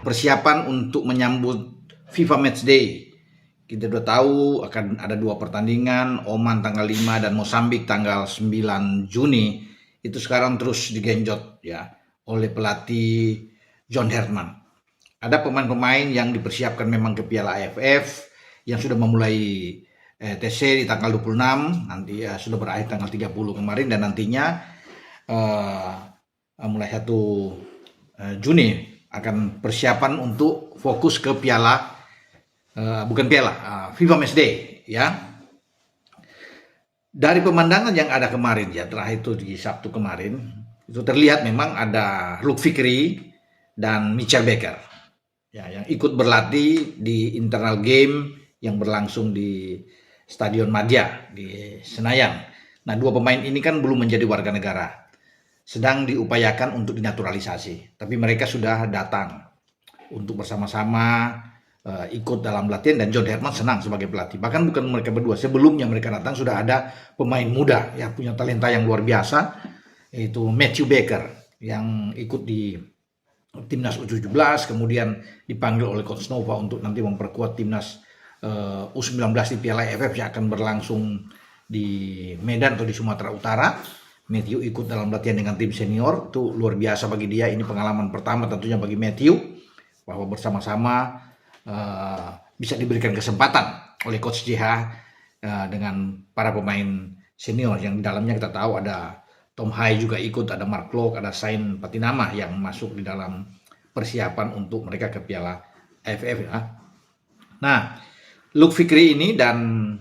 persiapan untuk menyambut FIFA Matchday. Kita sudah tahu akan ada 2 pertandingan, Oman tanggal 5 dan Mozambik tanggal 9 Juni. Itu sekarang terus digenjot ya oleh pelatih John Herman. Ada pemain-pemain yang dipersiapkan memang ke Piala AFF yang sudah memulai TC di tanggal 26, nanti sudah berakhir tanggal 30 kemarin, dan nantinya mulai 1 Juni akan persiapan untuk fokus ke FIFA Matchday ya. Dari pemandangan yang ada kemarin ya, terakhir itu di Sabtu kemarin, itu terlihat memang ada Luke Fikri dan Mitchell Baker ya, yang ikut berlatih di internal game yang berlangsung di Stadion Madia di Senayan. Nah, 2 pemain ini kan belum menjadi warga negara, sedang diupayakan untuk dinaturalisasi. Tapi mereka sudah datang untuk bersama-sama ikut dalam latihan, dan John Herman senang sebagai pelatih. Bahkan bukan mereka berdua, sebelumnya mereka datang sudah ada pemain muda yang punya talenta yang luar biasa, yaitu Matthew Baker yang ikut di timnas U17, kemudian dipanggil oleh Coach Nova untuk nanti memperkuat timnas U19 di Piala AFF yang akan berlangsung di Medan atau di Sumatera Utara. Matthew ikut dalam latihan dengan tim senior, itu luar biasa bagi dia. Ini pengalaman pertama tentunya bagi Matthew, bahwa bersama-sama bisa diberikan kesempatan oleh Coach JH dengan para pemain senior yang di dalamnya kita tahu ada Tom Hai juga ikut, ada Mark Klok, ada Sain Patinama yang masuk di dalam persiapan untuk mereka ke Piala AFF ya. Nah, Luke Fikri ini dan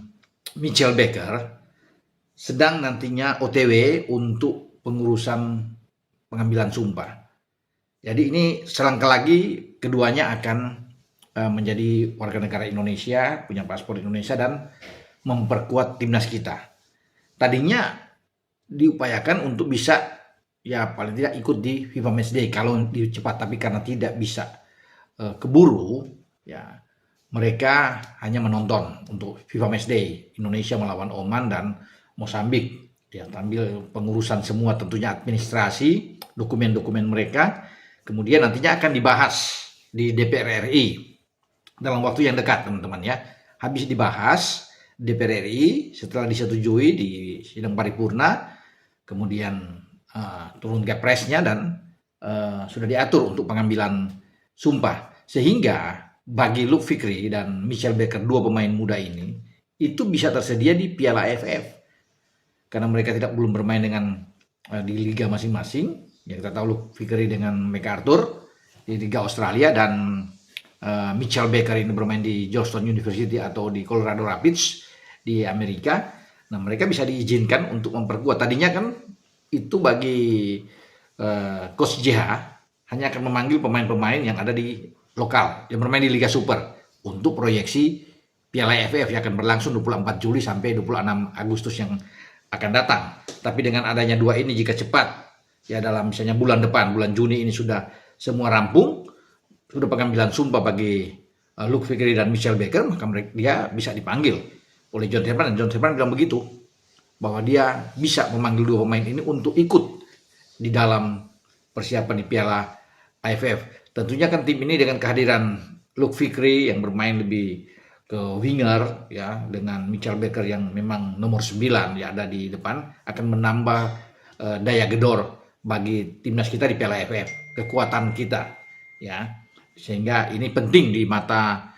Mitchell Baker sedang nantinya OTW untuk pengurusan pengambilan sumpah. Jadi ini selangkah lagi keduanya akan menjadi warga negara Indonesia, punya paspor Indonesia, dan memperkuat timnas kita. Tadinya diupayakan untuk bisa ya paling tidak ikut di FIFA Matchday kalau cepat, tapi karena tidak bisa keburu ya, mereka hanya menonton untuk FIFA Matchday Indonesia melawan Oman dan Mozambik ya, sambil pengurusan semua tentunya administrasi, dokumen-dokumen mereka, kemudian nantinya akan dibahas di DPR RI dalam waktu yang dekat, teman-teman ya. Habis dibahas DPR RI, setelah disetujui di sidang paripurna, kemudian turun ke presnya dan sudah diatur untuk pengambilan sumpah, sehingga bagi Luke Fikri dan Mitchell Baker, 2 pemain muda ini, itu bisa tersedia di Piala AFF. Karena mereka belum bermain dengan di liga masing-masing. Ya, kita tahu Luke Fikri dengan MacArthur di Liga Australia, dan Mitchell Baker ini bermain di Georgetown University atau di Colorado Rapids di Amerika. Nah, mereka bisa diizinkan untuk memperkuat. Tadinya kan itu bagi Coach JH hanya akan memanggil pemain-pemain yang ada di lokal, yang bermain di Liga Super untuk proyeksi Piala AFF yang akan berlangsung 24 Juli sampai 26 Agustus yang akan datang. Tapi dengan adanya 2 ini, jika cepat ya dalam misalnya bulan depan, bulan Juni ini sudah semua rampung, sudah pengambilan sumpah bagi Luke Fikri dan Mitchell Baker, maka dia bisa dipanggil oleh John Herman. Dan John Herman bilang begitu, bahwa dia bisa memanggil 2 pemain ini untuk ikut di dalam persiapan di Piala AFF. Tentunya kan tim ini dengan kehadiran Luke Fikri yang bermain lebih ke winger ya, dengan Mitchell Baker yang memang nomor 9 ya ada di depan, akan menambah daya gedor bagi timnas kita di Piala AFF, kekuatan kita ya. Sehingga ini penting di mata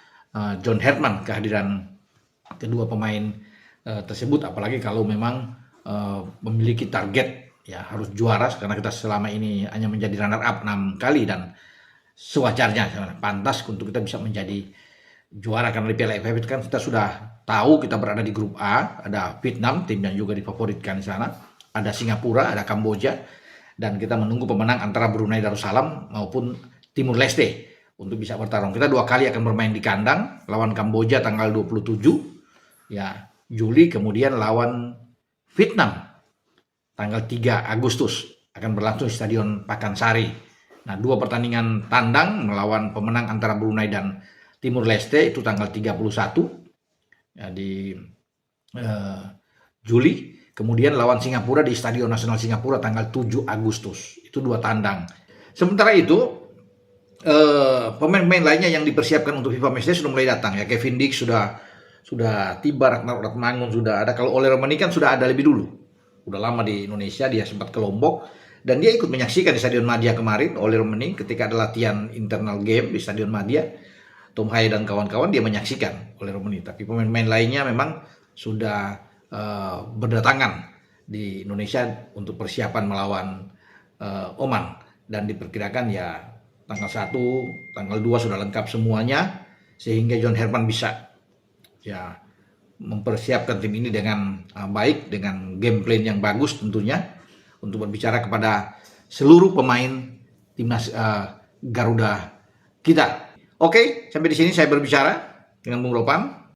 John Herman kehadiran kedua pemain tersebut, apalagi kalau memang memiliki target ya harus juara, karena kita selama ini hanya menjadi runner up 6 kali, dan sewajarnya pantas untuk kita bisa menjadi juara. Karena di Piala AFF kan kita sudah tahu kita berada di grup A, ada Vietnam, tim yang juga difavoritkan di sana, ada Singapura, ada Kamboja, dan kita menunggu pemenang antara Brunei Darussalam maupun Timur Leste untuk bisa bertarung. Kita 2 kali akan bermain di kandang, lawan Kamboja tanggal 27 ya Juli, kemudian lawan Vietnam tanggal 3 Agustus akan berlangsung di Stadion Pakansari. Nah, 2 pertandingan tandang melawan pemenang antara Brunei dan Timur Leste itu tanggal 31 ya, di Juli. Kemudian lawan Singapura di Stadion Nasional Singapura tanggal 7 Agustus. Itu 2 tandang. Sementara itu pemain-pemain lainnya yang dipersiapkan untuk FIFA Matchday sudah mulai datang ya. Kevin Dix sudah tiba, Ragnar Ratmangun sudah ada. Kalau Ole Romani kan sudah ada lebih dulu. Udah lama di Indonesia, dia sempat ke Lombok dan dia ikut menyaksikan di Stadion Madia kemarin. Ole Romani ketika ada latihan internal game di Stadion Madia, Tom Haye dan kawan-kawan dia menyaksikan Ole Romani. Tapi pemain-pemain lainnya memang sudah berdatangan di Indonesia untuk persiapan melawan Oman, dan diperkirakan ya tanggal 1, tanggal 2 sudah lengkap semuanya, sehingga John Herman bisa ya mempersiapkan tim ini dengan baik, dengan game plan yang bagus tentunya, untuk berbicara kepada seluruh pemain timnas Garuda kita. Oke, sampai di sini saya berbicara dengan Bung Ropan.